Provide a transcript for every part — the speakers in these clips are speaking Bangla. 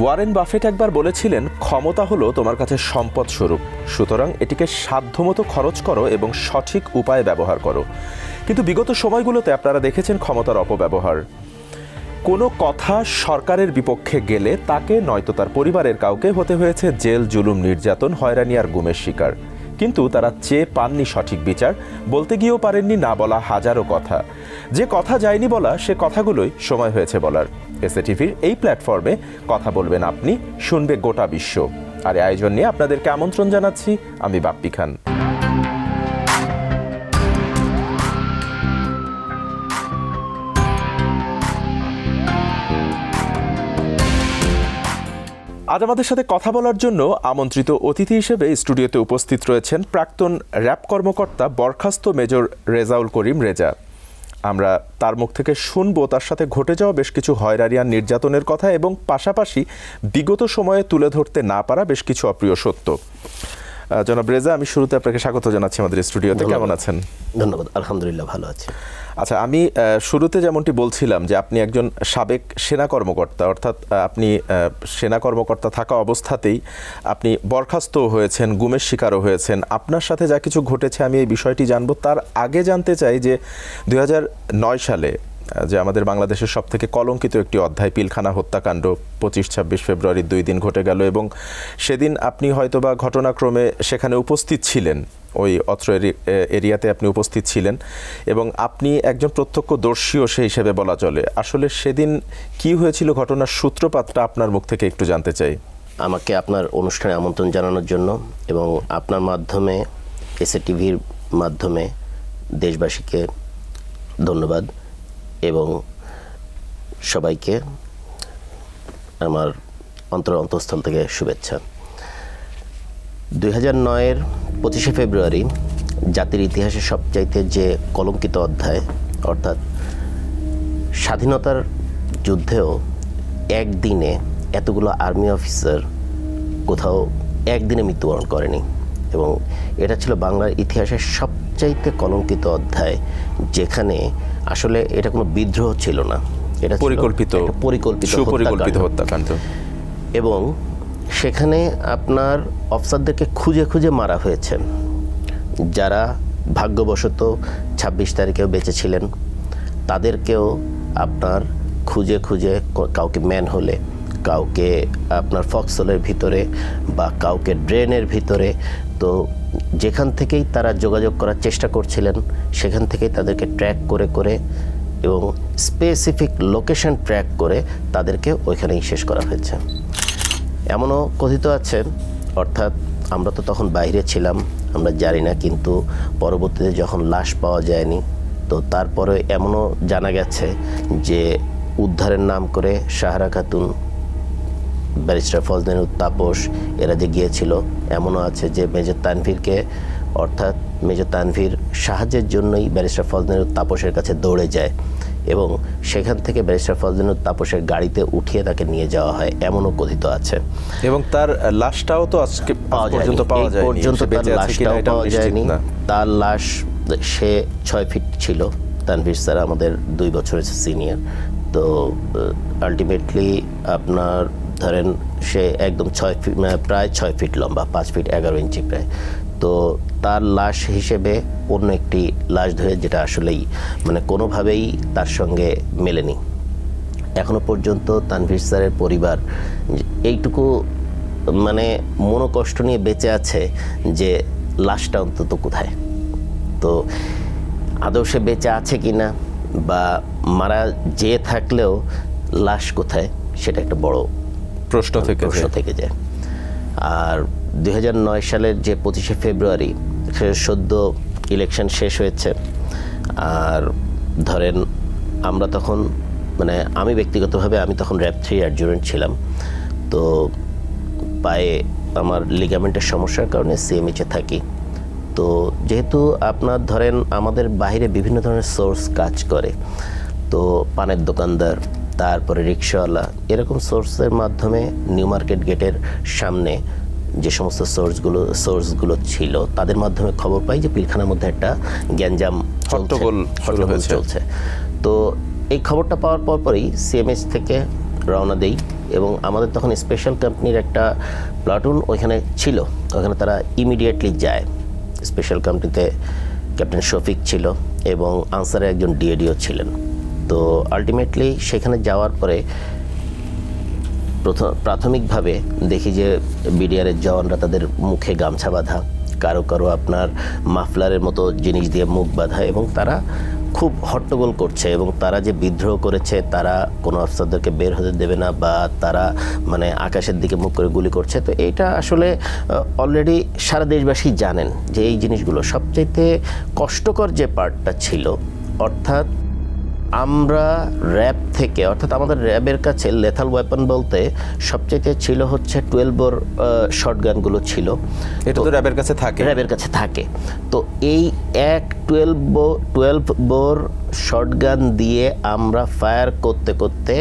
ওয়ারেন বাফেট একবার বলেছিলেন, ক্ষমতা হলো তোমার কাছে সম্পদ স্বরূপ, সুতরাং এটিকে সাধ্যমতো খরচ করো এবং সঠিক উপায়ে ব্যবহার করো। কিন্তু বিগত সময়গুলোতে আপনারা দেখেছেন ক্ষমতার অপব্যবহার। কোনো কথা সরকারের বিপক্ষে গেলে তাকে নয়তো তার পরিবারের কাউকে হতে হয়েছে জেল, জুলুম, নির্যাতন, হয়রানি আর গুমের শিকার। কিন্তু তারা চেয়ে পাননি সঠিক বিচার, বলতে গিয়েও পারেননি না বলা হাজারো কথা। যে কথা যায়নি বলা, সে কথাগুলোই সময় হয়েছে বলার। এসএটিভির এই প্ল্যাটফর্মে কথা বলবেন আপনি, শুনবে গোটা বিশ্ব। আর এই আয়োজন নিয়ে আপনাদেরকে আমন্ত্রণ জানাচ্ছি আমি বাপ্পি খান। আজ আমাদের সাথে কথা বলার জন্য আমন্ত্রিত অতিথি হিসেবে স্টুডিওতে উপস্থিত রয়েছেন প্রাক্তন র্যাব কর্মকর্তা বরখাস্ত মেজর রেজাউল করিম রেজা। আমরা তার মুখ থেকে শুনবো তার সাথে ঘটে যাওয়া বেশ কিছু হয়রানি আর নির্যাতনের কথা এবং পাশাপাশি বিগত সময়ে তুলে ধরতে না পারা বেশ কিছু অপ্রিয় সত্য। জনাব রেজা, আমি শুরুতে আপনাকে স্বাগত জানাচ্ছি আমাদের স্টুডিওতে। কেমন আছেন? ধন্যবাদ, আলহামদুলিল্লাহ ভালো আছি। আচ্ছা, আমি শুরুতে যেমনটি বলছিলাম যে আপনি একজন সাবেক সেনা কর্মকর্তা, অর্থাৎ আপনি সেনা কর্মকর্তা থাকা অবস্থাতেই আপনি বরখাস্ত হয়েছেন, গুমের শিকারও হয়েছেন। আপনার সাথে যা কিছু ঘটেছে আমি এই বিষয়টি জানবো। তার আগে জানতে চাই যে 2009 সালে যে আমাদের বাংলাদেশের সবথেকে কলঙ্কিত একটি অধ্যায় পিলখানা হত্যাকাণ্ড 25-26 ফেব্রুয়ারির 2 দিন ঘটে গেল এবং সেদিন আপনি হয়তোবা ঘটনাক্রমে সেখানে উপস্থিত ছিলেন, ওই অত্র এরিয়াতে আপনি উপস্থিত ছিলেন এবং আপনি একজন প্রত্যক্ষদর্শীও সেই হিসেবে বলা চলে। আসলে সেদিন কি হয়েছিল, ঘটনার সূত্রপাতটা আপনার মুখ থেকে একটু জানতে চাই। আমাকে আপনার অনুষ্ঠানে আমন্ত্রণ জানানোর জন্য এবং আপনার মাধ্যমে, এসএটিভির মাধ্যমে দেশবাসীকে ধন্যবাদ এবং সবাইকে আমার অন্তঃস্থল থেকে শুভেচ্ছা। 2009-এর 25শে ফেব্রুয়ারি জাতির ইতিহাসে সবচাইতে যে কলঙ্কিত অধ্যায়, অর্থাৎ স্বাধীনতার যুদ্ধেও একদিনে এতগুলো আর্মি অফিসার কোথাও একদিনে মৃত্যুবরণ করেনি এবং এটা ছিল বাংলার ইতিহাসের সবচাইতে কলঙ্কিত অধ্যায়, যেখানে আসলে এটা কোনো বিদ্রোহ ছিল না, এটা পরিকল্পিত হত্যাকাণ্ড এবং সেখানে আপনার অফিসারদেরকে খুঁজে খুঁজে মারা হয়েছে। যারা ভাগ্যবশত 26 তারিখেও বেঁচে ছিলেন তাদেরকেও আপনার খুঁজে খুঁজে, কাউকে ম্যান হলে, কাউকে আপনার ফক্সহোলের ভিতরে বা কাউকে ড্রেনের ভিতরে, তো যেখান থেকেই তারা যোগাযোগ করার চেষ্টা করছিলেন সেখান থেকেই তাদেরকে ট্র্যাক করে করে এবং স্পেসিফিক লোকেশন ট্র্যাক করে তাদেরকে ওইখানেই শেষ করা হয়েছে। এমনও কথিত আছে, অর্থাৎ আমরা তো তখন বাইরে ছিলাম, আমরা জানি না, কিন্তু পরবর্তীতে যখন লাশ পাওয়া যায়নি তো তারপরে এমনও জানা গেছে যে উদ্ধারের নাম করে সাহারা খাতুন, ব্যারিস্টার ফজলেনুর তাপস এরা যে গিয়েছিল, এমনও আছে যে মেজর তানভীরকে, অর্থাৎ মেজর তানভীর সাহায্যের জন্যই ব্যারিস্টার ফজলেনুর তাপসের কাছে দৌড়ে যায় এবং সেখান থেকে ব্যারিস্টার ফজলেনুর তাপসের গাড়িতে উঠিয়ে তাকে নিয়ে যাওয়া হয়, এমনও কথিত আছে। এবং তার লাশটাও তো আজকে পর্যন্ত পাওয়া যায়নি। তার লাশ, সে 6 ফিট ছিল, তানভীর স্যার আমাদের 2 বছরের সিনিয়র, তো আলটিমেটলি আপনার ধরেন সে একদম 6 ফিট, প্রায় 6 ফিট লম্বা, 5 ফিট 11 ইঞ্চি প্রায়। তো তার লাশ হিসেবে অন্য একটি লাশ ধরে, যেটা আসলেই মানে কোনোভাবেই তার সঙ্গে মেলেনি। এখনো পর্যন্ত তানভীর স্যারের পরিবার এইটুকু মানে মনোকষ্ট নিয়ে বেঁচে আছে যে লাশটা অন্তত কোথায়, তো আদৌ সে বেঁচে আছে কিনা বা মারা যেয়ে থাকলেও লাশ কোথায়, সেটা একটা বড় প্রশ্ন থেকে যায়। আর 2009 সালের যে 25শে ফেব্রুয়ারি, সদ্য ইলেকশন শেষ হয়েছে, আর ধরেন আমরা তখন, মানে আমি ব্যক্তিগতভাবে আমি তখন র্যাব 3 অ্যাডজুরেন্ট ছিলাম, তো পায়ে আমার লিগামেন্টের সমস্যার কারণে সিএমএইচে থাকি। তো যেহেতু আপনার ধরেন আমাদের বাইরে বিভিন্ন ধরনের সোর্স কাজ করে, তো পানের দোকানদার, তারপরে রিক্সাওয়ালা, এরকম সোর্সের মাধ্যমে নিউ মার্কেট গেটের সামনে যে সমস্ত সোর্সগুলো ছিল তাদের মাধ্যমে খবর পাই যে পিলখানার মধ্যে একটা গ্যাঞ্জাম হট্টগোল চলছে। তো এই খবরটা পাওয়ার পরই সিএমএস থেকে রওনা দেই এবং আমাদের তখন স্পেশাল কোম্পানির একটা প্লাটুন ওইখানে ছিল, ওখানে তারা ইমিডিয়েটলি যায়। স্পেশাল কোম্পানিতে ক্যাপ্টেন শফিক ছিল এবং আনসারে একজন ডিএডিও ছিলেন। তো আলটিমেটলি সেখানে যাওয়ার পরে প্রাথমিকভাবে দেখি যে বিডিআরের জওয়ানরা তাদের মুখে গামছা বাঁধা, কারো কারো আপনার মাফলারের মতো জিনিস দিয়ে মুখ বাঁধা, এবং তারা খুব হট্টগোল করছে এবং তারা যে বিদ্রোহ করেছে, তারা কোনো অফিসারদেরকে বের হতে দেবে না বা তারা মানে আকাশের দিকে মুখ করে গুলি করছে। তো এইটা আসলে অলরেডি সারা দেশবাসী জানেন যে এই জিনিসগুলো। সবচাইতে কষ্টকর যে পার্টটা ছিল, অর্থাৎ আমরা র্যাব থেকে, অর্থাৎ আমাদের র্যাবের কাছে লেথাল ওয়েপন বলতে সবচেয়ে ছিল হচ্ছে 12 বোর শটগানগুলো ছিল। এটা তো র্যাবের কাছে থাকে। তো এই এক 12 বোর শটগান দিয়ে আমরা ফায়ার করতে করতে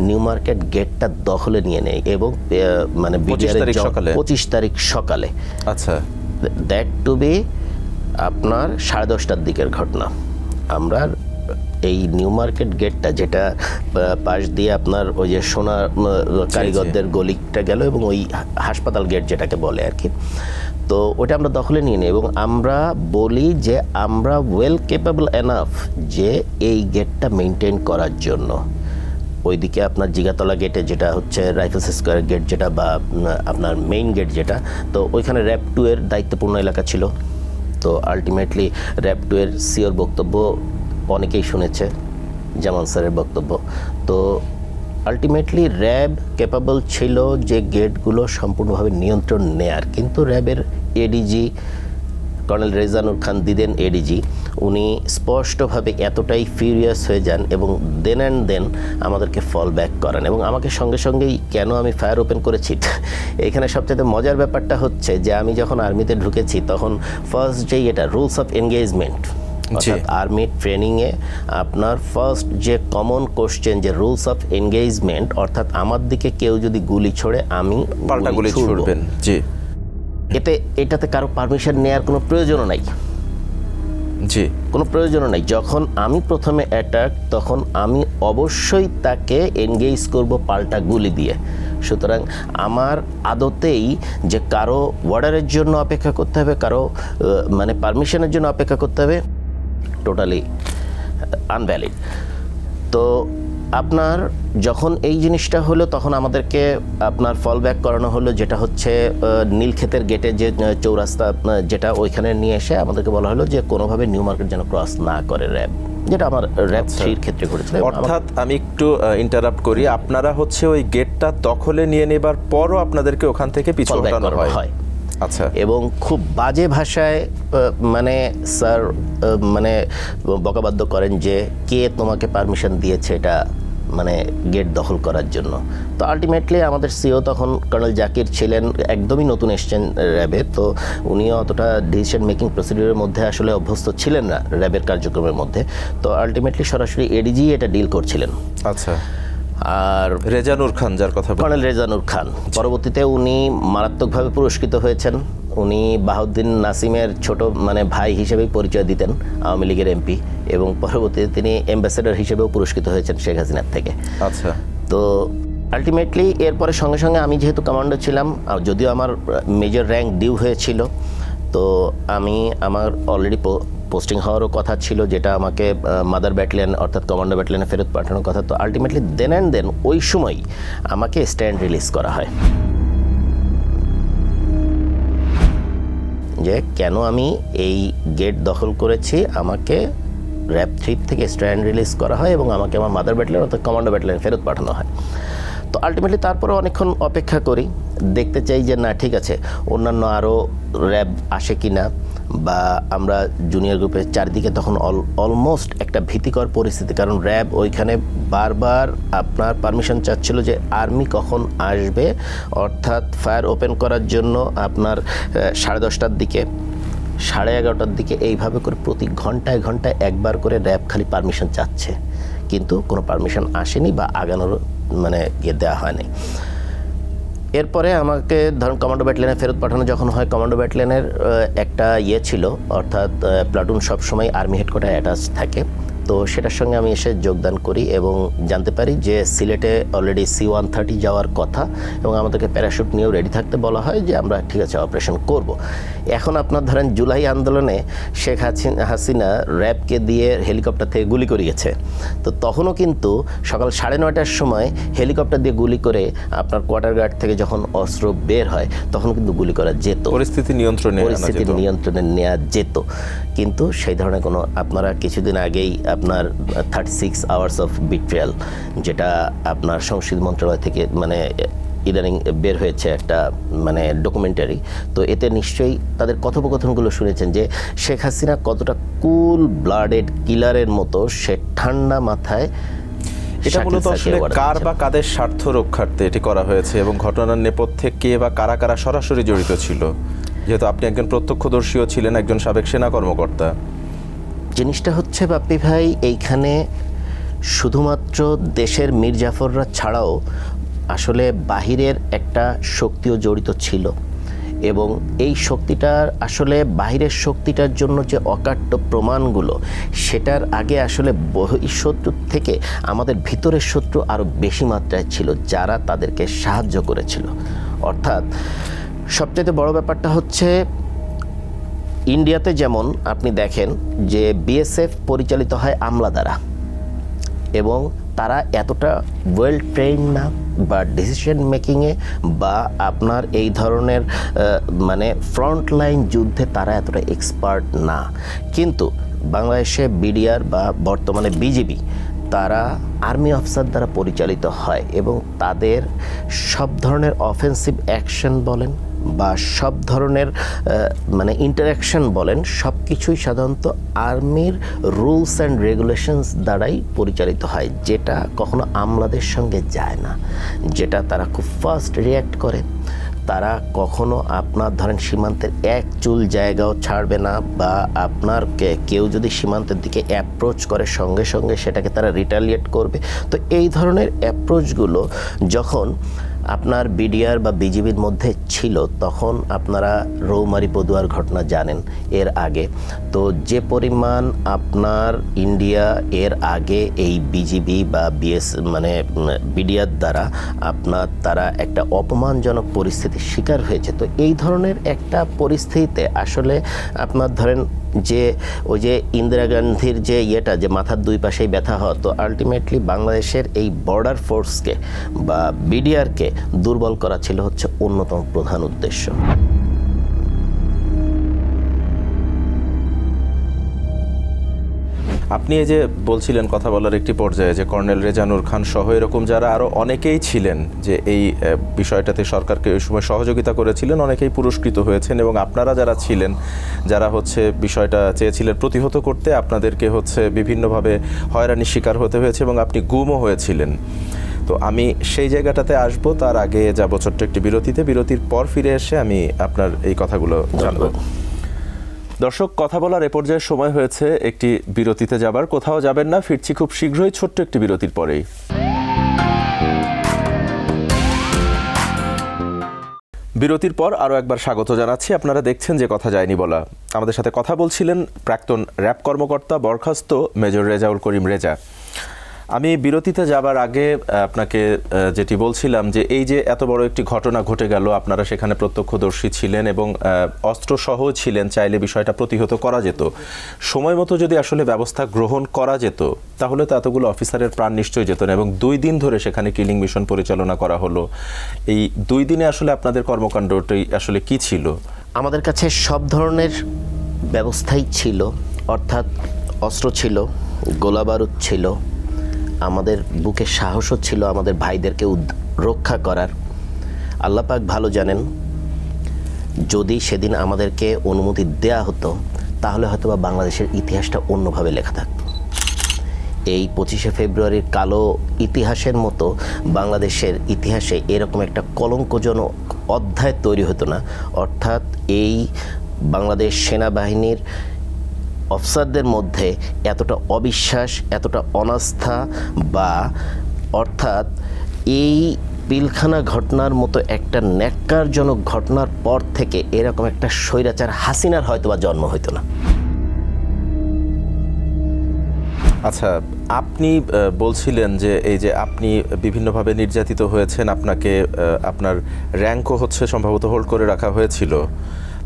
নিউ মার্কেট গেটটা দখলে নিয়ে নেই এবং মানে 25 তারিখ সকালে। আচ্ছা, দ্যাট টু বি আপনার 10:30টার দিকের ঘটনা। আমরা এই নিউ মার্কেট গেটটা, যেটা পাশ দিয়ে আপনার ওই যে সোনা কারিগরদের গলিটা গেল এবং ওই হাসপাতাল গেট যেটাকে বলে আর কি, তো ওটা আমরা দখলে নিয়ে নিই এবং আমরা বলি যে আমরা ওয়েল কেপেবল এনাফ যে এই গেটটা মেনটেন করার জন্য। ওইদিকে আপনার জিগাতলা গেটে যেটা হচ্ছে রাইফেলস স্কোয়ার গেট যেটা বা আপনার মেইন গেট যেটা, তো ওইখানে র্যাব 2 এর দায়িত্বপূর্ণ এলাকা ছিল। তো আলটিমেটলি র্যাব 2 এর সিওর বক্তব্য অনেকেই শুনেছে, জামান স্যারের বক্তব্য। তো আলটিমেটলি র্যাব ক্যাপাবল ছিল যে গেটগুলো সম্পূর্ণভাবে নিয়ন্ত্রণ নেয়ার, কিন্তু র্যাবের এডিজি কর্নেল রেজানুর খান দিদেন এডিজি, উনি স্পষ্টভাবে এতটাই ফিউরিয়াস হয়ে যান এবং দেন অ্যান্ড দেন আমাদেরকে ফল ব্যাক করেন এবং আমাকে সঙ্গে সঙ্গেই কেন আমি ফায়ার ওপেন করেছি। এখানে সবচেয়ে মজার ব্যাপারটা হচ্ছে যে আমি যখন আর্মিতে ঢুকেছি তখন ফার্স্ট যেই এটা রুলস অফ এনগেজমেন্ট, অর্থাৎ আর্মি ট্রেনিংয়ে আপনার ফার্স্ট যে কমন কোশ্চেন যে রুলস অফ এনগেজমেন্ট, অর্থাৎ আমার দিকে কেউ যদি গুলি ছোড়ে আমি পাল্টা গুলি ছুড়বেন। জি, এটাতে কারো পারমিশন নেওয়ার কোনো প্রয়োজনও নাই। জি, কোনো প্রয়োজনও নাই। যখন আমি প্রথমে অ্যাটাক, তখন আমি অবশ্যই তাকে এনগেজ করব পাল্টা গুলি দিয়ে। সুতরাং আমার আদতেই যে কারো অর্ডারের জন্য অপেক্ষা করতে হবে, কারো মানে পারমিশনের জন্য অপেক্ষা করতে হবে, টোটালি আনভ্যালিড। তো আপনার যখন এই জিনিসটা হলো তখন আমাদেরকে আপনার ফল ব্যাক করানো হলো, যেটা হচ্ছে নীলক্ষেতের গেটে যে চৌরাস্তা যেটা, ওইখানে নিয়ে এসে আমাদেরকে বলা হলো যে কোনোভাবে নিউ মার্কেট যেন ক্রস না করে র্যাব, যেটা আমার র্যাব 3 ক্ষেত্রে ঘটেছিল। অর্থাৎ আমি একটু ইন্টারাপ্ট করি, আপনারা হচ্ছে ওই গেটটা দখলে নিয়ে নেবার পরও আপনাদেরকে ওখান থেকে পিছু হটানো হয়। আচ্ছা, এবং খুব বাজে ভাষায় মানে স্যার মানে বকাবাদ্য করেন যে কে তোমাকে পারমিশন দিয়েছে এটা মানে গেট দখল করার জন্য। তো আলটিমেটলি আমাদের সিও তখন কর্নেল জাকির ছিলেন, একদমই নতুন এসছেন র্যাবে, তো উনিও অতটা ডিসিশন মেকিং প্রসিডিউরের মধ্যে আসলে অভ্যস্ত ছিলেন না র্যাবের কার্যক্রমের মধ্যে। তো আলটিমেটলি সরাসরি এডিজি এটা ডিল করছিলেন। আচ্ছা, আর রেজানুর খান, যার কথা কর্নেল রেজানুর খান, পরবর্তীতে উনি মারাত্মকভাবে পুরস্কৃত হয়েছেন। উনি বাহাউদ্দিন নাসিমের ছোট মানে ভাই হিসেবেই পরিচয় দিতেন, আওয়ামী লীগের এমপি, এবং পরবর্তীতে তিনি অ্যাম্বাসেডর হিসেবেও পুরস্কৃত হয়েছেন শেখ হাসিনার থেকে। আচ্ছা, তো আলটিমেটলি এরপরে সঙ্গে সঙ্গে আমি যেহেতু কমান্ডো ছিলাম, যদিও আমার মেজর র্যাঙ্ক ডিউ হয়েছিল, তো আমি আমার অলরেডি পোস্টিং হওয়ারও কথা ছিল, যেটা আমাকে মাদার ব্যাটালিয়ন অর্থাৎ কমান্ডো ব্যাটালিয়নে ফেরত পাঠানোর কথা। তো আলটিমেটলি দেন অ্যান্ড দেন ওই সময় আমাকে স্ট্যান্ড রিলিজ করা হয়। যে কেন আমি এই গেট দখল করেছি, আমাকে র্যাব 3 থেকে স্ট্যান্ড রিলিজ করা হয় এবং আমাকে আমার মাদার ব্যাটালিয়ন অর্থাৎ কমান্ডো ব্যাটালিয়নে ফেরত পাঠানো হয়। তো আলটিমেটলি তারপরে অনেকক্ষণ অপেক্ষা করি, দেখতে চাই যে না ঠিক আছে অন্যান্য আরও র্যাব আসে কি না, বা আমরা জুনিয়র গ্রুপের চারদিকে তখন অলমোস্ট একটা ভীতিকর পরিস্থিতি, কারণ র্যাব ওইখানে বারবার আপনার পারমিশন চাচ্ছিল যে আর্মি কখন আসবে, অর্থাৎ ফায়ার ওপেন করার জন্য আপনার 10:30টার দিকে, 11:30টার দিকে, এইভাবে করে প্রতি ঘন্টায় ঘন্টায় একবার করে র্যাব খালি পারমিশন চাচ্ছে। কিন্তু কোনো পারমিশন আসেনি বা আগানোর মানে দেওয়া হয়নি। এরপরে আমাকে ধরুন কমান্ডো ব্যাটালিয়নে ফেরত পাঠানো যখন হয়, কমান্ডো ব্যাটালিয়নের একটা ছিল, অর্থাৎ প্লাটুন সবসময় আর্মি হেডকোয়ার্টার অ্যাটাচ থাকে। তো সেটার সঙ্গে আমি এসে যোগদান করি এবং জানতে পারি যে সিলেটে অলরেডি C-130 যাওয়ার কথা এবং আমাদেরকে প্যারাশুট নিয়েও রেডি থাকতে বলা হয় যে আমরা ঠিক আছে অপারেশন করব। এখন আপনার ধরেন জুলাই আন্দোলনে শেখ হাসিনা র্যাবকে দিয়ে হেলিকপ্টার থেকে গুলি করিয়েছে। তো তখনও কিন্তু সকাল 9:30টার সময় হেলিকপ্টার দিয়ে গুলি করে আপনার কোয়ার্টার গার্ড থেকে যখন অস্ত্র বের হয় তখন কিন্তু গুলি করা যেত, পরিস্থিতি নিয়ন্ত্রণে নেওয়া যেত। কিন্তু সেই ধরনের কোনো, আপনারা কিছুদিন আগেই আপনার 36 আওয়ার্স অফ বিট্রিয়াল, যেটা আপনার সংস্কৃতি মন্ত্রণালয় থেকে মানে ইদানিং বের হয়েছে একটা মানে ডকুমেন্টারি, তো এতে নিশ্চয়ই তাদের কথোপকথনগুলো শুনেছেন যে শেখ হাসিনা কতটা কুল ব্লাডেড কিলারের মতো সে ঠান্ডা মাথায়। এটা মূলত আসলে কার বা কাদের স্বার্থ রক্ষার্থে এটি করা হয়েছে এবং ঘটনার নেপথ্যে কে বা কারা কারা সরাসরি জড়িত ছিল, যেহেতু আপনি একজন প্রত্যক্ষদর্শীও ছিলেন, একজন সাবেক সেনা কর্মকর্তা। জিনিসটা হচ্ছে বাপ্পি ভাই, এইখানে শুধুমাত্র দেশের মীর জাফররা ছাড়াও আসলে বাহিরের একটা শক্তিও জড়িত ছিল এবং এই শক্তিটার আসলে বাহিরের শক্তিটার জন্য যে অকাট্য প্রমাণগুলো, সেটার আগে আসলে বহিঃশত্রুর থেকে আমাদের ভিতরের শত্রু আরও বেশি মাত্রায় ছিল যারা তাদেরকে সাহায্য করেছিল। অর্থাৎ সবচেয়ে বড় ব্যাপারটা হচ্ছে ইন্ডিয়াতে যেমন আপনি দেখেন যে বিএসএফ পরিচালিত হয় আমলা দ্বারা এবং তারা এতটা ওয়েল ট্রেইন না বা ডিসিশন মেকিংয়ে বা আপনার এই ধরনের মানে ফ্রন্ট লাইন যুদ্ধে তারা এতটা এক্সপার্ট না। কিন্তু বাংলাদেশে বিডিআর বা বর্তমানে বিজিবি তারা আর্মি অফিসার দ্বারা পরিচালিত হয় এবং তাদের সব ধরনের অফেন্সিভ অ্যাকশন বলেন বা সব ধরনের মানে ইন্টারাকশন বলেন, সব কিছুই সাধারণত আর্মির রুলস অ্যান্ড রেগুলেশনস দ্বারাই পরিচালিত হয়, যেটা কখনো আমলাদের সঙ্গে যায় না, যেটা তারা খুব ফাস্ট রিয়্যাক্ট করে। তারা কখনো আপনার ধরেন সীমান্তের এক চুল জায়গাও ছাড়বে না বা আপনার কেউ যদি সীমান্তের দিকে অ্যাপ্রোচ করে সঙ্গে সঙ্গে সেটাকে তারা রিটালিয়েট করবে। তো এই ধরনের অ্যাপ্রোচগুলো যখন আপনার বিডিআর বা বিজিবির মধ্যে ছিল তখন আপনারা রৌমারী পদুয়ার ঘটনা জানেন এর আগে। তো যে পরিমাণ আপনার ইন্ডিয়া এর আগে এই বিজিবি বা মানে বিডিআর দ্বারা আপনার তারা একটা অপমানজনক পরিস্থিতির শিকার হয়েছে। তো এই ধরনের একটা পরিস্থিতিতে আসলে আপনার ধরেন যে ওই যে ইন্দিরা গান্ধীর যে ইয়েটা যে মাথার দুই পাশেই ব্যথা হওয়া, তো আলটিমেটলি বাংলাদেশের এই বর্ডার ফোর্সকে বা বিডিআরকে দুর্বল করা ছিল হচ্ছে অন্যতম প্রধান উদ্দেশ্য। আপনি এই যে বলছিলেন কথা বলার একটি পর্যায়ে যে কর্নেল রেজানুর খান সহ এরকম যারা আরও অনেকেই ছিলেন যে এই বিষয়টাতে সরকারকে ওই সময় সহযোগিতা করেছিলেন, অনেকেই পুরস্কৃত হয়েছেন এবং আপনারা যারা ছিলেন, যারা হচ্ছে বিষয়টা চেয়েছিলেন প্রতিহত করতে, আপনাদেরকে হচ্ছে বিভিন্নভাবে হয়রানির শিকার হতে হয়েছে এবং আপনি গুমও হয়েছিলেন। তো আমি সেই জায়গাটাতে আসবো, তার আগে যাবো ছোট্ট একটি বিরতিতে। বিরতির পর ফিরে এসে আমি আপনার এই কথাগুলো জানবো। দর্শক, কথা বলার এ পর্যায়ে সময় হয়েছে একটি বিরতিতে যাবার। কোথাও যাবেন না, ফিরছি খুব শীঘ্রই ছোট্ট একটি বিরতির পরেই। বিরতির পর আরও একবার স্বাগত জানাচ্ছি। আপনারা দেখছেন যে কথা যায়নি বলা। আমাদের সাথে কথা বলছিলেন প্রাক্তন র্যাব কর্মকর্তা বরখাস্ত মেজর রেজাউল করিম রেজা। আমি বিরতিতে যাবার আগে আপনাকে যেটি বলছিলাম যে এই যে এত বড় একটি ঘটনা ঘটে গেল, আপনারা সেখানে প্রত্যক্ষদর্শী ছিলেন এবং অস্ত্রসহ ছিলেন, চাইলে বিষয়টা প্রতিহত করা যেত। সময় মতো যদি আসলে ব্যবস্থা গ্রহণ করা যেত তাহলে তো এতগুলো অফিসারের প্রাণ নিশ্চয়ই যেত না এবং 2 দিন ধরে সেখানে কিলিং মিশন পরিচালনা করা হলো। এই 2 দিনে আসলে আপনাদের কর্মকাণ্ডটি আসলে কি ছিল? আমাদের কাছে সব ধরনের ব্যবস্থাই ছিল, অর্থাৎ অস্ত্র ছিল, গোলাবারুদ ছিল, আমাদের বুকে সাহসও ছিল আমাদের ভাইদেরকে রক্ষা করার। আল্লাহ পাক ভালো জানেন, যদি সেদিন আমাদেরকে অনুমতি দেয়া হতো তাহলে হয়তো বা বাংলাদেশের ইতিহাসটা অন্যভাবে লেখা থাকতো। এই 25শে ফেব্রুয়ারির কালো ইতিহাসের মতো বাংলাদেশের ইতিহাসে এরকম একটা কলঙ্কজনক অধ্যায় তৈরি হতো না। অর্থাৎ এই বাংলাদেশ সেনাবাহিনীর অফিসারদের মধ্যে এতটা অবিশ্বাস, এতটা অনাস্থা বা অর্থাৎ এই পিলখানা ঘটনার মতো একটা ন্যাক্কারজনক ঘটনার পর থেকে এরকম একটা স্বৈরাচার হাসিনার হয়তোবা জন্ম হইতো না। আচ্ছা, আপনি বলছিলেন যে এই যে আপনি বিভিন্নভাবে নির্যাতিত হয়েছেন, আপনাকে আপনার র্যাঙ্কও হচ্ছে সম্ভবত হোল্ড করে রাখা হয়েছিল,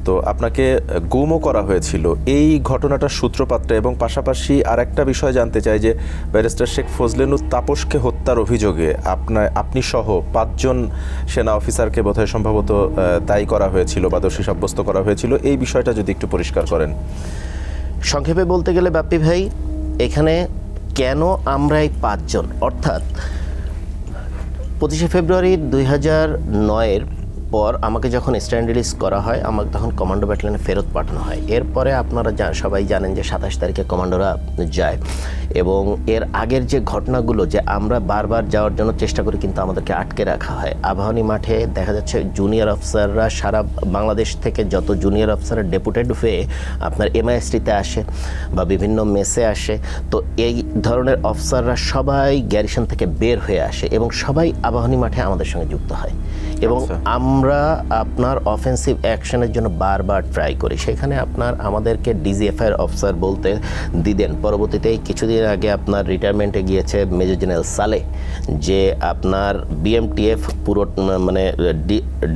তো আপনাকে গুমও করা হয়েছিল। এই ঘটনাটার সূত্রপাতটা এবং পাশাপাশি আর একটা বিষয় জানতে চাই যে ব্যারিস্টার শেখ ফজলেনুর তাপসকে হত্যার অভিযোগে আপনি সহ 5 জন সেনা অফিসারকে বোধহয় সম্ভবত দায়ী করা হয়েছিল বা দোষী সাব্যস্ত করা হয়েছিল। এই বিষয়টা যদি একটু পরিষ্কার করেন। সংক্ষেপে বলতে গেলে বাপ্পি ভাই, এখানে কেন আমরা এই 5 জন, অর্থাৎ 25শে ফেব্রুয়ারি 2009-এর পর আমাকে যখন স্ট্যান্ড রিলিজ করা হয়, আমাকে তখন কমান্ডো ব্যাটালিয়নে ফেরত পাঠানো হয়। এরপরে আপনারা সবাই জানেন যে 27 তারিখে কমান্ডোরা যায়, এবং এর আগের যে ঘটনাগুলো যে আমরা বারবার যাওয়ার জন্য চেষ্টা করি কিন্তু আমাদেরকে আটকে রাখা হয়। আবাহনী মাঠে দেখা যাচ্ছে জুনিয়র অফিসাররা সারা বাংলাদেশ থেকে যত জুনিয়র অফিসার ডেপুটেড হয়ে আপনার MISTতে আসে বা বিভিন্ন মেসে আসে, তো এই ধরনের অফিসাররা সবাই গ্যারিসন থেকে বের হয়ে আসে এবং সবাই আবাহনী মাঠে আমাদের সঙ্গে যুক্ত হয়, এবং আমরা আপনার অফেন্সিভ অ্যাকশনের জন্য বারবার ট্রাই করি। সেখানে আপনার আমাদেরকে DGFI অফিসার বলতে দিদেন, পরবর্তীতে কিছুদিন আগে আপনার রিটায়ারমেন্টে গিয়েছে মেজর জেনারেল সালে, যে আপনার BMTF পুরো মানে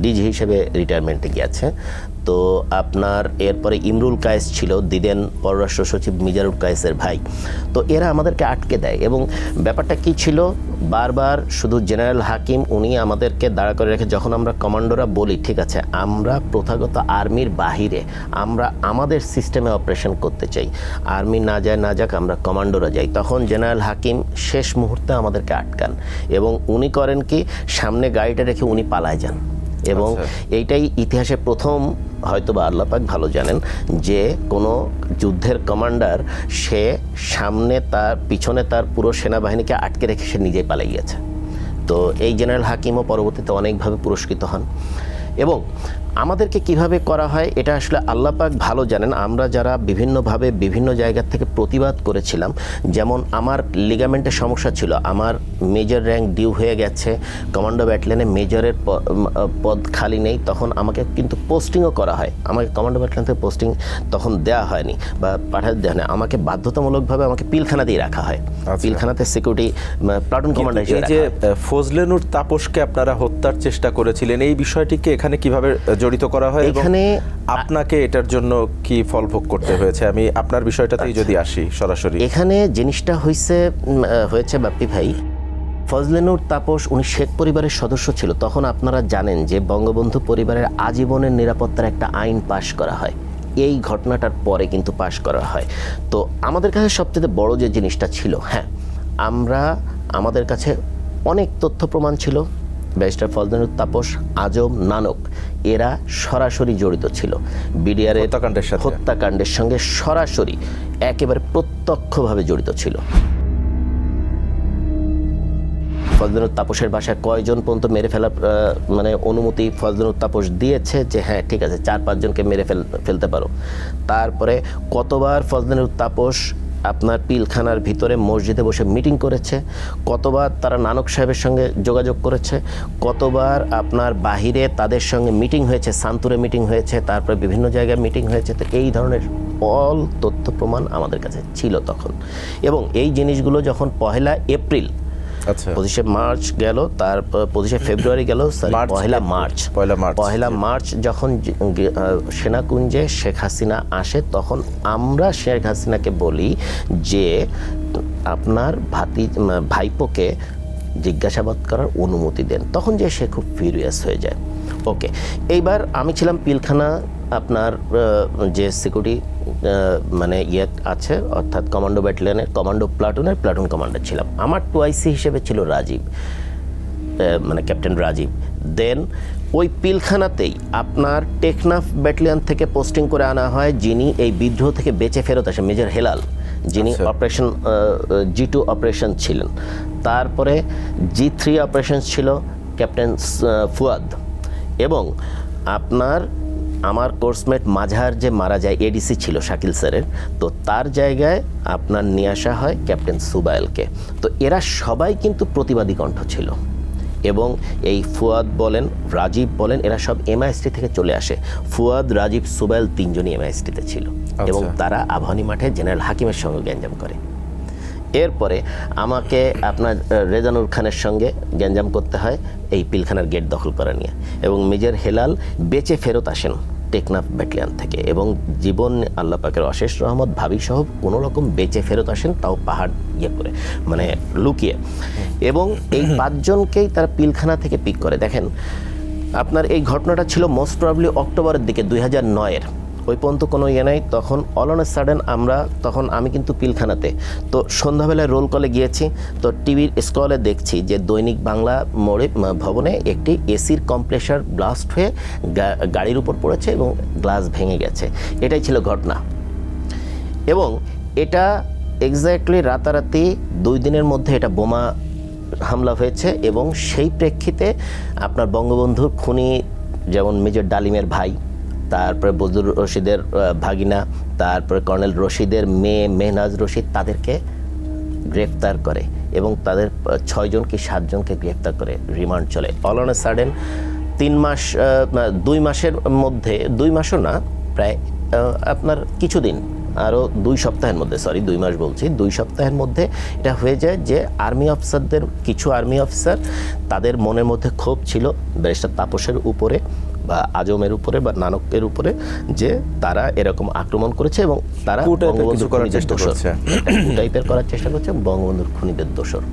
ডিজি হিসেবে রিটায়ারমেন্টে গিয়েছে। তো আপনার এরপরে ইমরুল কায়েস ছিল, দিদেন পররাষ্ট্র সচিব মিজারুল কায়েসের ভাই। তো এরা আমাদেরকে আটকে দেয়, এবং ব্যাপারটা কি ছিল, বারবার শুধু জেনারেল হাকিম উনি আমাদেরকে দাঁড়া করে রেখে, যখন আমরা কমান্ডোরা বলি ঠিক আছে আমরা প্রথাগত আর্মির বাহিরে আমরা আমাদের সিস্টেমে অপারেশন করতে চাই, আর্মি না যাক আমরা কমান্ডোরা যাই, তখন জেনারেল হাকিম শেষ মুহূর্তে আমাদেরকে আটকান এবং উনি করেন কি, সামনে গাড়িটা রেখে উনি পালায় যান। এবং এইটাই ইতিহাসে প্রথম, হয়তোবা আল্লাহ পাক ভালো জানেন, যে কোনো যুদ্ধের কমান্ডার সে সামনে তার পিছনে তার পুরো সেনাবাহিনীকে আটকে রেখে সে নিজেই পালিয়ে গেছে। তো এই জেনারেল হাকিমও পরবর্তীতে অনেকভাবে পুরস্কৃত হন। এবং আমাদেরকে কিভাবে করা হয় এটা আসলে আল্লাহ পাক ভালো জানেন। আমরা যারা বিভিন্নভাবে বিভিন্ন জায়গা থেকে প্রতিবাদ করেছিলাম, যেমন আমার লিগামেন্টের সমস্যা ছিল, আমার মেজর র্যাঙ্ক ডিউ হয়ে গেছে, কমান্ডো ব্যাটালিয়নে মেজরের পদ খালি নেই, তখন আমাকে কিন্তু পোস্টিংও করা হয়। আমাকে কমান্ডো ব্যাটালিয়ন থেকে পোস্টিং তখন দেওয়া হয়নি বা পাঠাতে দেওয়া হয়নি, আমাকে বাধ্যতামূলকভাবে আমাকে পিলখানা দিয়ে রাখা হয়। পিলখানাতে সিকিউরিটি প্লাটুন কমান্ডার হিসেবে রাখা হয়। ফজলেনুর তাপসকে আপনারা হত্যার চেষ্টা করেছিলেন, এই বিষয়টিকে এখানে কিভাবে জড়িত করা হয়, এখানে আপনাকে এটার জন্য কি ফল ভোগ করতে হয়েছে? আমি আপনার বিষয়টাতেই যদি আসি সরাসরি। এখানে জিনিসটা হয়েছে বাপ্পি ভাই, ফজলেনুর তাপস উনি শেখ পরিবারের সদস্য ছিল। তখন আপনারা জানেন যে বঙ্গবন্ধু পরিবারের আজীবনের নিরাপত্তার একটা আইন পাশ করা হয়, এই ঘটনাটার পরে কিন্তু পাশ করা হয়। তো আমাদের কাছে সবচেয়ে বড় যে জিনিসটা ছিল, হ্যাঁ আমাদের কাছে অনেক তথ্য প্রমাণ ছিল, ব্যারিস্টার ফজলেনুর তাপস, আজম, নানক এরা সরাসরি জড়িত ছিল বিডিআর হত্যাকাণ্ডের সঙ্গে, সরাসরি একেবারে প্রত্যক্ষভাবে জড়িত ছিল। ফজলেনুর তাপসের বাসায় কয়জন পর্যন্ত মেরে ফেলার মানে অনুমতি ফজলেনুর তাপস দিয়েছে, যে হ্যাঁ ঠিক আছে 4-5 জনকে মেরে ফেলতে পারো। তারপরে কতবার ফজলেনুর তাপস আপনার পিলখানার ভিতরে মসজিদে বসে মিটিং করেছে, কতবার তারা নানক সাহেবের সঙ্গে যোগাযোগ করেছে, কতবার আপনার বাহিরে তাদের সঙ্গে মিটিং হয়েছে, সান্তুরে মিটিং হয়েছে, তারপরে বিভিন্ন জায়গায় মিটিং হয়েছে। তো এই ধরনের অল তথ্য প্রমাণ আমাদের কাছে ছিল তখন। এবং এই জিনিসগুলো যখন 1 এপ্রিল, 25শে মার্চ গেল, তারপর 25শে ফেব্রুয়ারি গেল, পয়লা মার্চ যখন সেনাকুঞ্জে শেখ হাসিনা আসে, তখন আমরা শেখ হাসিনাকে বলি যে আপনার ভাইপোকে জিজ্ঞাসাবাদ করার অনুমতি দেন। তখন যে সে খুব ফিউরিয়াস হয়ে যায়। ওকে, এইবার আমি ছিলাম পিলখানা আপনার যে সিকিউরিটি মানে আছে, অর্থাৎ কমান্ডো ব্যাটালিয়নের কমান্ডো প্লাটুনের প্লাটুন কমান্ডার ছিলাম। আমার 2IC হিসেবে ছিল রাজীব, মানে ক্যাপ্টেন রাজীব। দেন ওই পিলখানাতেই আপনার টেকনাফ ব্যাটালিয়ন থেকে পোস্টিং করে আনা হয় যিনি এই বিদ্রোহ থেকে বেঁচে ফেরত আসে, মেজর হেলাল, যিনি অপারেশন G2 অপারেশন ছিলেন। তারপরে G3 অপারেশন ছিল ক্যাপ্টেন ফুয়াদ, এবং আপনার আমার কোর্সমেট মাঝার যে মারা যায় এডিসি ছিল শাকিল স্যারের, তো তার জায়গায় আপনার নিয়ে আসা হয় ক্যাপ্টেন সুবাইলকে। তো এরা সবাই কিন্তু প্রতিবাদী কণ্ঠ ছিল, এবং এই ফুয়াদ বলেন, রাজীব বলেন, এরা সব এমআইএসটি থেকে চলে আসে। ফুয়াদ, রাজীব, সুবাইল তিনজনই এমআইএসটিতে ছিল, এবং তারা আবাহনী মাঠে জেনারেল হাকিমের সঙ্গে গ্যাঞ্জাম করে। এরপরে আমাকে আপনার রেজানুর খানের সঙ্গে গ্যাঞ্জাম করতে হয় এই পিলখানার গেট দখল করা নিয়ে, এবং মেজর হেলাল বেঁচে ফেরত আসেন টেকনাফ ব্যাটালিয়ন থেকে, এবং জীবন আল্লাহ পাকের অশেষ রহমত ভাবি সহ কোনো রকম বেঁচে ফেরত আসেন, তাও পাহাড় ইয়ে করে, মানে লুকিয়ে। এবং এই 5 জনকেই তারা পিলখানা থেকে পিক করে। দেখেন আপনার এই ঘটনাটা ছিল মোস্ট প্রবাবলি অক্টোবরের দিকে 2009-এর, ওই পর্যন্ত কোনো ইয়ে নাই। তখন অল অন এ সাডেন তখন আমি কিন্তু পিলখানাতে, তো সন্ধ্যাবেলায় রোল কলে গিয়েছি, তো টিভির স্ক্রলে দেখছি যে দৈনিক বাংলা মোড়ে ভবনে একটি এসির কম্প্রেসার ব্লাস্ট হয়ে গাড়ির উপর পড়েছে এবং গ্লাস ভেঙে গেছে। এটাই ছিল ঘটনা, এবং এটা এক্স্যাক্টলি রাতারাতি 2 দিনের মধ্যে এটা বোমা হামলা হয়েছে। এবং সেই প্রেক্ষিতে আপনার বঙ্গবন্ধুর খুনি, যেমন মেজর ডালিমের ভাই, তারপরে বজলুর রশিদের ভাগিনা, তারপরে কর্নেল রশিদের মেয়ে মেহনাজ রশিদ, তাদেরকে গ্রেফতার করে, এবং তাদের 6 জন কি 7 জনকে গ্রেফতার করে রিমান্ড চলে। অল অন এ সাডেন 3 মাস 2 মাসের মধ্যে, 2 মাসও না, প্রায় আপনার কিছুদিন, আরও 2 সপ্তাহের মধ্যে, 2 মাস বলছি, 2 সপ্তাহের মধ্যে এটা হয়ে যায় যে আর্মি অফিসারদের, কিছু আর্মি অফিসার তাদের মনের মধ্যে ক্ষোভ ছিল ব্যারিস্টার তাপসের উপরে বা আজমের উপরে বা নানকের উপরে, যে তারা এরকম আক্রমণ করেছে এবং তারা বঙ্গবন্ধুর করার চেষ্টা করছে, টাইপের করার চেষ্টা করছে, বঙ্গবন্ধুর খুনিদের দোষর।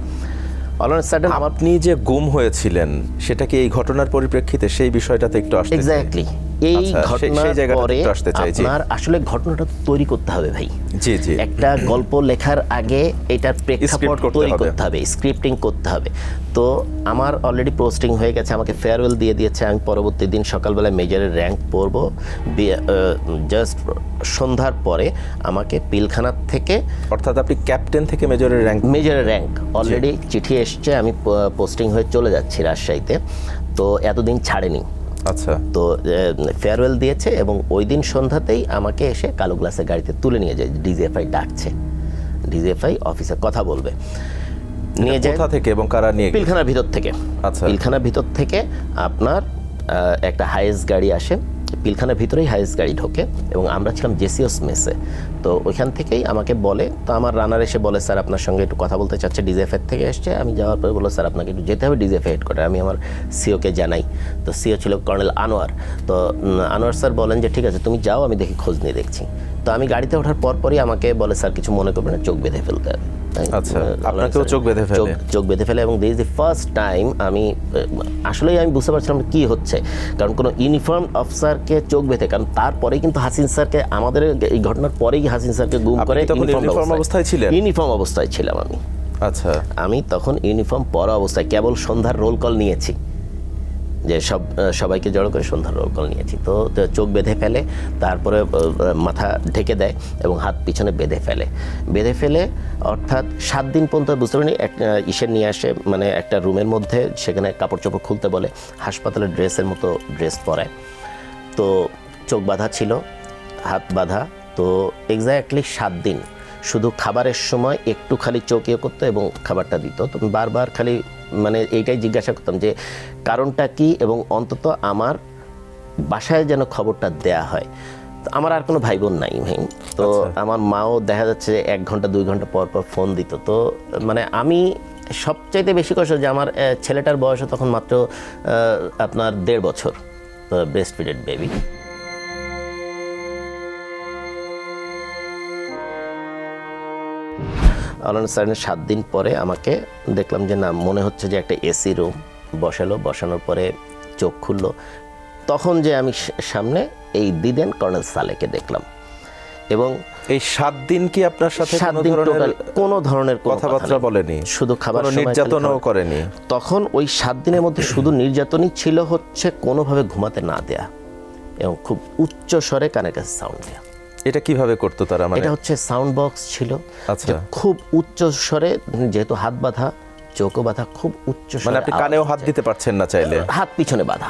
আপনি যে গুম হয়েছিলেন সেটা কি এই ঘটনার পরিপ্রেক্ষিতে, সেই বিষয়টাতে একটু আসতে? এক্স্যাক্টলি, এই ঘটনার পরে আপনার আসলে ঘটনাটা তৈরি করতে হবে ভাই। জি জি, একটা গল্প লেখার আগে এটার প্রেক্ষাপট তৈরি করতে হবে, স্ক্রিপ্টিং করতে হবে। তো আমার অলরেডি পোস্টিং হয়ে গেছে, আমাকে ফেয়ারওয়েল দিয়ে দিয়েছে। আমি পরবর্তী দিন সকালবেলায় মেজরের র্যাঙ্ক পড়ব, জাস্ট সন্ধ্যার পরে আমাকে পিলখানা থেকে, অর্থাৎ আপনি ক্যাপ্টেন থেকে মেজরের র্যাঙ্ক অলরেডি চিঠি এসছে, আমি পোস্টিং হয়ে চলে যাচ্ছি রাজশাহীতে। তো এতদিন ছাড়েনি। আচ্ছা, তো ফেয়ারওয়েল দিয়েছে, এবং ওই দিন সন্ধ্যাতেই আমাকে এসে কালো গ্লাসের গাড়িতে তুলে নিয়ে যায়। ডিজিএফআই ডাকছে, ডিজিএফআই অফিসার কথা বলবে, নিয়ে যায়। কোথা থেকে এবং কারা নিয়ে? পিলখানার ভিতর থেকে। আচ্ছা, পিলখানার ভিতর থেকে আপনার একটা হাইস গাড়ি আসে, পিলখানার ভিতরেই হাইস গাড়ি ঢোকে, এবং আমরা ছিলাম জেসিওস মেসে। তো ওইখান থেকেই আমাকে বলে, তো আমার রানার এসে বলে, স্যার আপনার সঙ্গে একটু কথা বলতে চাচ্ছে, ডিজিএফআই থেকে এসছে। আমি যাওয়ার পরে বললো, স্যার আপনাকে একটু যেতে হবে ডিজিএফআই হেডকোয়ার্টার। আমি আমার সিওকে জানাই, তো সিও ছিল কর্নেল আনোয়ার। তো আনোয়ার স্যার বলেন যে ঠিক আছে তুমি যাও, আমি দেখি খোঁজ নিয়ে দেখছি। তো আমি গাড়িতে ওঠার পরপরই আমাকে বলে, স্যার কিছু মনে করবেন না, চোখ বেঁধে ফেলতে হবে। আচ্ছা, আপনাকেও চোখ বেঁধে ফেলে। এবং this is the first time আমি আসলেই আমি বুঝতে পারছিলাম কি হচ্ছে, কারণ কোনো ইউনিফর্ম অফিসারকে চোখ বেঁধে, কারণ তারপরেই কিন্তু হাসিন স্যারকে, আমাদের এই ঘটনার পরেই হাসিন স্যারকে গুম করে। ইউনিফর্ম অবস্থায় ছিলেন? ইউনিফর্ম অবস্থায় ছিলাম আমি। আচ্ছা, আমি তখন ইউনিফর্ম পরা অবস্থায়, কেবল সন্ধ্যার রোল কল নিয়েছি, যে সবাইকে জড়ো করে সন্ধ্যার রোল কল নিয়েছি। তো চোখ বেঁধে ফেলে, তারপরে মাথা ঢেকে দেয় এবং হাত পিছনে বেঁধে ফেলে, অর্থাৎ 7 দিন পর্যন্ত বুঝতে পারিনি। ইসের নিয়ে আসে, মানে একটা রুমের মধ্যে, সেখানে কাপড় চোপড় খুলতে বলে, হাসপাতালের ড্রেসের মতো ড্রেস পরায়। তো চোখ বাঁধা ছিল, হাত বাঁধা। তো এক্স্যাক্টলি 7 দিন শুধু খাবারের সময় একটু খালি চোখ ইয়ে করতো এবং খাবারটা দিত। তো বারবার খালি মানে এইটাই জিজ্ঞাসা করতাম যে কারণটা কি, এবং অন্তত আমার বাসায় যেন খবরটা দেয়া হয়। তো আমার আর কোনো ভাই বোন নাই ভাই। তো আমার মাও দেখা যাচ্ছে 1 ঘন্টা 2 ঘন্টা পর পর ফোন দিত। তো মানে আমি সবচাইতে বেশি কষ্ট যে আমার ছেলেটার বয়স তখন মাত্র আপনার 1.5 বছর, তো ব্রেস্ট ফিডেড বেবি। সাড়ে 7 দিন পরে আমাকে দেখলাম যে না, মনে হচ্ছে যে একটা এসি রুম বসানোর পরে চোখ খুললো। তখন যে আমি সামনে এই দিদেন কর্নেল সালেকে দেখলাম। এবং এই 7 দিন কি আপনার সাথে কোনো ধরনের কথাবার্তা বলেনি? শুধু খাবার, নির্যাতনও করেনি? তখন ওই 7 দিনের মধ্যে শুধু নির্যাতনই ছিল, হচ্ছে কোনোভাবে ঘুমাতে না দেয়া এবং খুব উচ্চ স্বরে কানের কাছে সাউন্ড দেয়া। এটা কিভাবে করতো তারা? মানে এটা হচ্ছে সাউন্ড বক্স ছিল। আচ্ছা, খুব উচ্চ স্বরে, যেহেতু হাত বাঁধা, চোখও বাঁধা, খুব উচ্চ স্বরে। মানে আপনি কানেও হাত দিতে পারছেন না চাইলে? হাত পিছনে বাঁধা,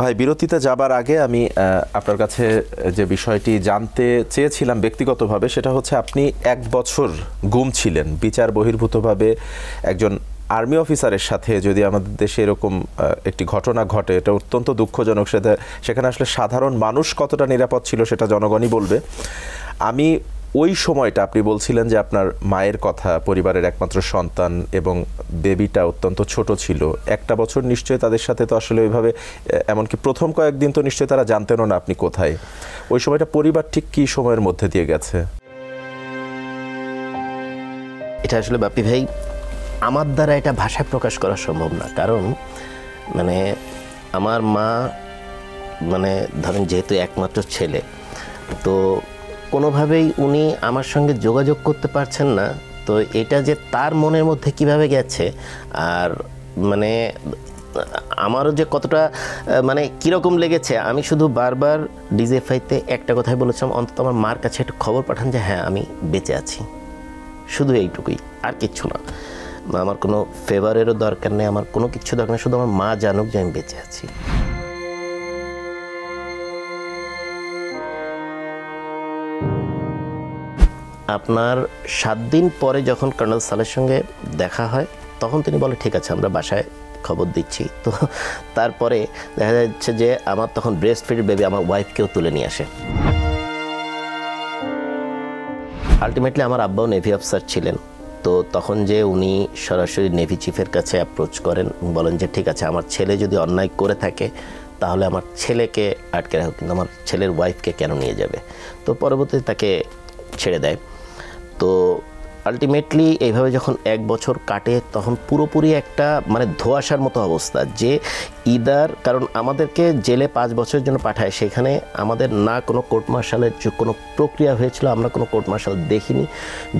ভাই, বিরতিতে যাবার আগে আমি আপনার কাছে যে বিষয়টি জানতে চেয়েছিলাম ব্যক্তিগতভাবে, সেটা হচ্ছে আপনি 1 বছর গুম ছিলেন বিচার বহির্ভূতভাবে একজন আর্মি অফিসারের সাথে। যদি আমাদের দেশে এরকম একটি ঘটনা ঘটে, এটা অত্যন্ত দুঃখজনক। সেখানে আসলে সাধারণ মানুষ কতটা নিরাপদ ছিল সেটা জনগণই বলবে। আমি ওই সময়টা, আপনি বলছিলেন যে আপনার মায়ের কথা, পরিবারের একমাত্র সন্তান এবং বেবিটা অত্যন্ত ছোট ছিল, 1টা বছর নিশ্চয়ই তাদের সাথে তো আসলে ওইভাবে, এমনকি প্রথম কয়েকদিন তো নিশ্চয়ই তারা জানতেনও না আপনি কোথায়। ওই সময়টা পরিবার ঠিক কী সময়ের মধ্যে দিয়ে গেছে? এটা আসলে বাপ্পি ভাই, আমার দ্বারা এটা ভাষায় প্রকাশ করা সম্ভব না। কারণ মানে আমার মা, মানে ধরেন যেহেতু একমাত্র ছেলে, তো কোনোভাবেই উনি আমার সঙ্গে যোগাযোগ করতে পারছেন না। তো এটা যে তার মনের মধ্যে কিভাবে গেছে, আর মানে আমারও যে কতটা মানে কীরকম লেগেছে, আমি শুধু বারবার ডিজিএফআইতে একটা কথাই বলেছিলাম, অন্তত আমার মার কাছে একটু খবর পাঠান যে হ্যাঁ আমি বেঁচে আছি। শুধু এইটুকুই, আর কিচ্ছু না। আমার কোনো ফেভারেরও দরকার নেই, আমার কোনো কিছু দরকার নেই, শুধু আমার মা জানুক যে আমি বেঁচে আছি। আপনার 7 দিন পরে যখন কর্নেল সালের সঙ্গে দেখা হয়, তখন তিনি বলে ঠিক আছে আমরা বাসায় খবর দিচ্ছি। তো তারপরে দেখা যাচ্ছে যে আমার তখন ব্রেস্ট ফিড বেবি আমার ওয়াইফকেও তুলে নিয়ে আসে। আলটিমেটলি আমার আব্বাও নেভি অফিসার ছিলেন। তো তখন যে উনি সরাসরি নেভি চিফের কাছে অ্যাপ্রোচ করেন, বলেন যে ঠিক আছে আমার ছেলে যদি অন্যায় করে থাকে তাহলে আমার ছেলেকে আটকে রাখো, কিন্তু আমার ছেলের ওয়াইফকে কেন নিয়ে যাবে। তো পরবর্তীতে তাকে ছেড়ে দেয়। তো আলটিমেটলি এইভাবে যখন 1 বছর কাটে, তখন পুরোপুরি একটা মানে ধোঁয়াশার মতো অবস্থা যে ইদার, কারণ আমাদেরকে জেলে 5 বছরের জন্য পাঠায়, সেখানে আমাদের না কোনো কোর্ট মার্শালের কোনো প্রক্রিয়া হয়েছিল, আমরা কোনো কোর্ট মার্শাল দেখিনি।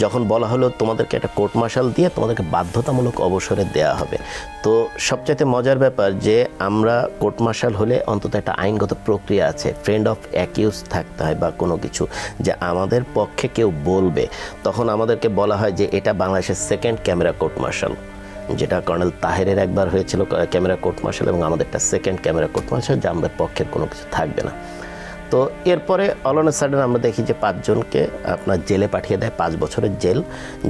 যখন বলা হলো তোমাদেরকে একটা কোর্ট মার্শাল দিয়ে তোমাদেরকে বাধ্যতামূলক অবসরে দেওয়া হবে, তো সবচাইতে মজার ব্যাপার যে আমরা কোর্ট মার্শাল হলে অন্তত একটা আইনগত প্রক্রিয়া আছে, ফ্রেন্ড অফ অ্যাকিউজ থাকতে হয় বা কোনো কিছু, যে আমাদের পক্ষে কেউ বলবে। তখন আমাদেরকে বলা হয় যে এটা বাংলাদেশের 2nd ক্যামেরা কোর্ট মার্শাল, যেটা কর্নেল তাহেরের একবার হয়েছিল ক্যামেরা কোর্ট মার্শাল, এবং আমাদেরটা 2nd ক্যামেরা কোর্ট মার্শাল, যে আমাদের পক্ষের কোনো কিছু থাকবে না। তো এরপরে অল অন এ সাডেন আমরা দেখি যে 5 জনকে আপনার জেলে পাঠিয়ে দেয়, 5 বছরের জেল,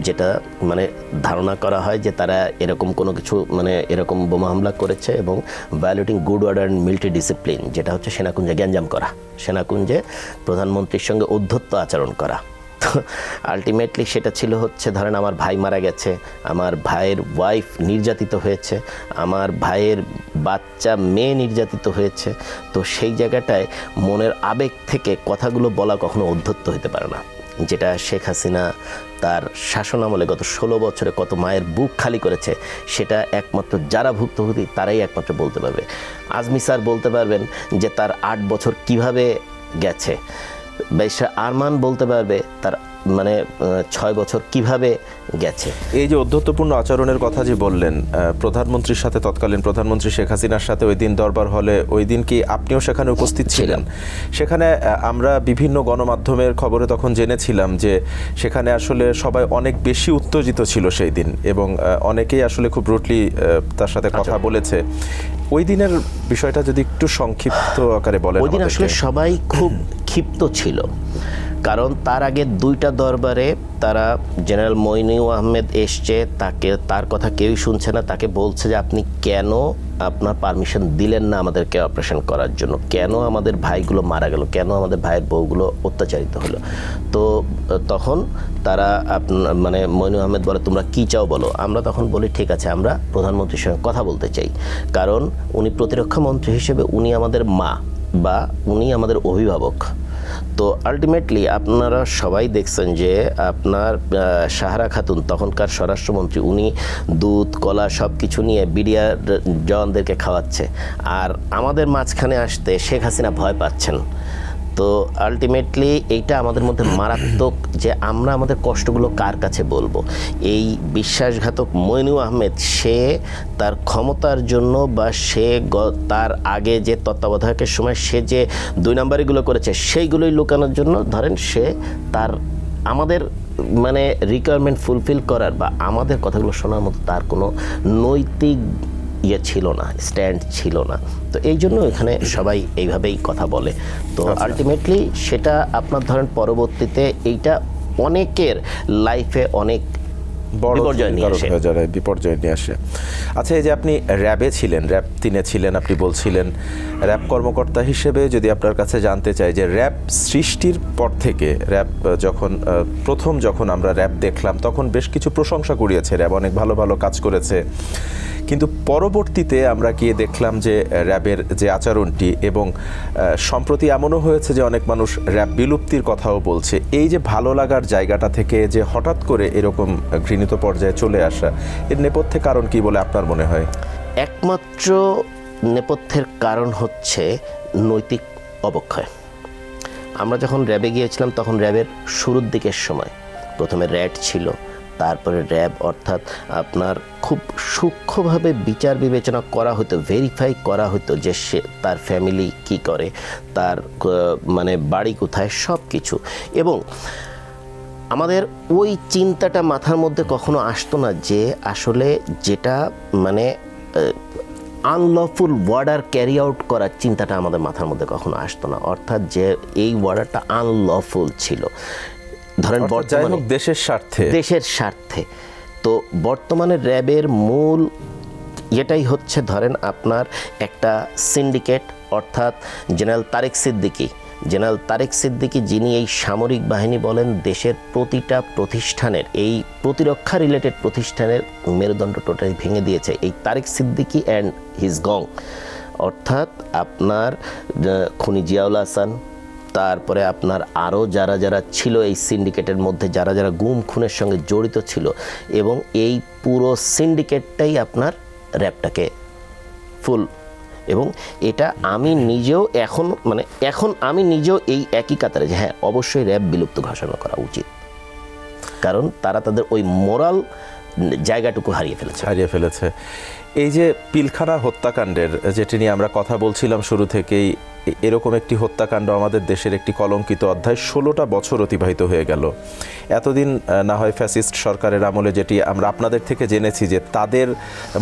যেটা মানে ধারণা করা হয় যে তারা এরকম কোনো কিছু মানে এরকম বোমা হামলা করেছে এবং violating good order and military discipline, যেটা হচ্ছে সেনাকুঞ্জে গ্যাঞ্জাম করা, সেনাকুঞ্জে প্রধানমন্ত্রীর সঙ্গে অধ্যত্ত আচরণ করা। তো আলটিমেটলি সেটা ছিল হচ্ছে, ধরেন আমার ভাই মারা গেছে, আমার ভাইয়ের ওয়াইফ নির্যাতিত হয়েছে, আমার ভাইয়ের বাচ্চা মেয়ে নির্যাতিত হয়েছে। তো সেই জায়গাটায় মনের আবেগ থেকে কথাগুলো বলা কখনো অধ্যত্ত হতে পারে না, যেটা শেখ হাসিনা তার শাসনামলে গত 16 বছরে কত মায়ের বুক খালি করেছে, সেটা একমাত্র যারা ভুক্তভোগী তারাই একমাত্র বলতে পারবে। আজমি স্যার বলতে পারবেন যে তার 8 বছর কিভাবে গেছে, বেশা আরমান বলতে পারবে তার মানে 6 বছর কিভাবে গেছে। এই যে অধ্যত্বপূর্ণ আচরণের কথা যে বললেন, প্রধানমন্ত্রীর সাথে, তৎকালীন প্রধানমন্ত্রী শেখ হাসিনার সাথে ওই দিন দরবার হলে, ওই দিন কি আপনিও সেখানে উপস্থিত ছিলেন? সেখানে আমরা বিভিন্ন গণমাধ্যমের খবরে তখন জেনেছিলাম যে সেখানে আসলে সবাই অনেক বেশি উত্তেজিত ছিল সেই দিন, এবং অনেকেই আসলে খুব রুটলি তার সাথে কথা বলেছে। ওই দিনের বিষয়টা যদি একটু সংক্ষিপ্ত আকারে বলেন। ওই দিন আসলে সবাই খুব ক্ষিপ্ত ছিল, কারণ তার আগে 2টা দরবারে তারা জেনারেল মইনুল আহমেদ এসছে, তার কথা কেউই শুনছে না, তাকে বলছে যে আপনি কেন আপনার পারমিশন দিলেন না আমাদেরকে অপারেশন করার জন্য, কেন আমাদের ভাইগুলো মারা গেল, কেন আমাদের ভাইয়ের বউগুলো অত্যাচারিত হলো। তো তখন তারা মানে মইনুল আহমেদ বলে তোমরা কি চাও বলো। আমরা তখন বলি ঠিক আছে আমরা প্রধানমন্ত্রীর সঙ্গে কথা বলতে চাই, কারণ উনি প্রতিরক্ষা মন্ত্রী হিসেবে উনি আমাদের মা বা উনি আমাদের অভিভাবক। তো আলটিমেটলি আপনারা সবাই দেখছেন যে আপনার সাহারা খাতুন তখনকার স্বরাষ্ট্রমন্ত্রী, উনি দুধ কলা সব কিছু নিয়ে বিডিআর জওয়ানদেরকে খাওয়াচ্ছে, আর আমাদের মাঝখানে আসতে শেখ হাসিনা ভয় পাচ্ছেন। তো আলটিমেটলি এইটা আমাদের মধ্যে মারাত্মক, যে আমরা আমাদের কষ্টগুলো কার কাছে বলবো। এই বিশ্বাসঘাতক মইনুল আহমেদ, সে তার ক্ষমতার জন্য বা সে তার আগে যে তত্ত্বাবধায়কের সময় সে যে 2 নম্বরীগুলো করেছে সেইগুলোই লুকানোর জন্য, ধরেন সে তার আমাদের মানে রিকোয়ারমেন্ট ফুলফিল করার বা আমাদের কথাগুলো শোনার মতো তার কোনো নৈতিক ইয়ে ছিল না, স্ট্যান্ড ছিল না। তো এই জন্য এখানে সবাই এইভাবেই কথা বলে। তো আলটিমেটলি সেটা আপনার ধরেন পরবর্তীতে এইটা অনেকের লাইফে অনেক বিপর্যয় নিয়ে আসে। আচ্ছা, এই যে আপনি র্যাবে ছিলেন, র্যাব 3-এ ছিলেন, আপনি বলছিলেন র্যাব কর্মকর্তা হিসেবে যদি আপনার কাছে জানতে চাই যে র্যাব সৃষ্টির পর থেকে র্যাব যখন আমরা র্যাব দেখলাম তখন বেশ কিছু প্রশংসা কুড়িয়েছে, র্যাব অনেক ভালো ভালো কাজ করেছে, কিন্তু পরবর্তীতে আমরা গিয়ে দেখলাম যে র্যাবের যে আচরণটি, এবং সম্প্রতি এমনও হয়েছে যে অনেক মানুষ র্যাব বিলুপ্তির কথাও বলছে। এই যে ভালো লাগার জায়গাটা থেকে যে হঠাৎ করে এরকম ঘৃণিত পর্যায়ে চলে আসা, এর নেপথ্যে কারণ কি বলে আপনার মনে হয়? একমাত্র নেপথ্যের কারণ হচ্ছে নৈতিক অবক্ষয়। আমরা যখন র্যাবে গিয়েছিলাম তখন র্যাবের শুরুর দিকের সময় প্রথমে র্যাড ছিল, তারপরে র্যাব, অর্থাৎ আপনার খুব সূক্ষ্মভাবে বিচার বিবেচনা করা হতো, ভেরিফাই করা হতো যে সে তার ফ্যামিলি কি করে, তার মানে বাড়ি কোথায়, সব কিছু। এবং আমাদের ওই চিন্তাটা মাথার মধ্যে কখনো আসতো না যে আসলে যেটা মানে আনলফুল ওয়ার্ডার ক্যারি আউট করার চিন্তাটা আমাদের মাথার মধ্যে কখনো আসতো না, অর্থাৎ যে এই ওয়ার্ডারটা আনলফুল ছিল। ধরেন বর্তমানে দেশের স্বার্থে। তো বর্তমানে র্যাবের মূল এটাই হচ্ছে, ধরেন আপনার একটা সিন্ডিকেট, অর্থাৎ জেনারেল তারেক সিদ্দিকী যিনি এই সামরিক বাহিনী বলেন দেশের প্রতিটা প্রতিষ্ঠানের, এই প্রতিরক্ষা রিলেটেড প্রতিষ্ঠানের মেরুদণ্ড টোটালি ভেঙে দিয়েছে এই তারেক সিদ্দিকী অ্যান্ড হিজ গং। অর্থাৎ আপনার খুনি জিয়াউল হাসান, তারপরে আপনার আরও যারা যারা ছিল এই সিন্ডিকেটের মধ্যে, যারা যারা গুম খুনের সঙ্গে জড়িত ছিল, এবং এই পুরো সিন্ডিকেটটাই আপনার র্যাবটাকে ফুল। এবং এটা আমি নিজেও এখন আমি নিজেও এই একই কাতারে যে হ্যাঁ অবশ্যই র্যাব বিলুপ্ত ঘোষণা করা উচিত, কারণ তারা তাদের ওই মোরাল জায়গাটুকু হারিয়ে ফেলেছে। এই যে পিলখানা হত্যাকাণ্ডের যেটি নিয়ে আমরা কথা বলছিলাম শুরু থেকেই, এরকম একটি হত্যাকাণ্ড আমাদের দেশের একটি কলঙ্কিত অধ্যায়। 16টা বছর অতিবাহিত হয়ে গেল। এতদিন না হয় ফ্যাসিস্ট সরকারের আমলে যেটি আমরা আপনাদের থেকে জেনেছি যে তাদের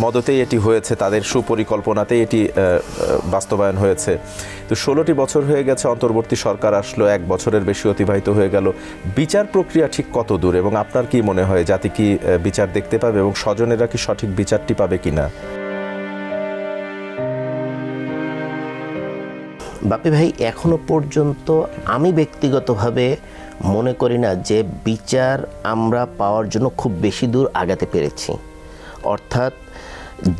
মদতেই এটি হয়েছে, তাদের সুপরিকল্পনাতেই এটি বাস্তবায়ন হয়েছে। তো 16টি বছর হয়ে গেছে, অন্তর্বর্তী সরকার আসলো, 1 বছরের বেশি অতিবাহিত হয়ে গেল। বিচার প্রক্রিয়া ঠিক কত দূর, এবং আপনার কি মনে হয় জাতি কি বিচার দেখতে পাবে, এবং স্বজনেরা কি সঠিক বিচারটি পাবে কিনা? বাপি ভাই, এখনো পর্যন্ত আমি ব্যক্তিগতভাবে মনে করি না যে বিচার আমরা পাওয়ার জন্য খুব বেশি দূর আগাতে পেরেছি। অর্থাৎ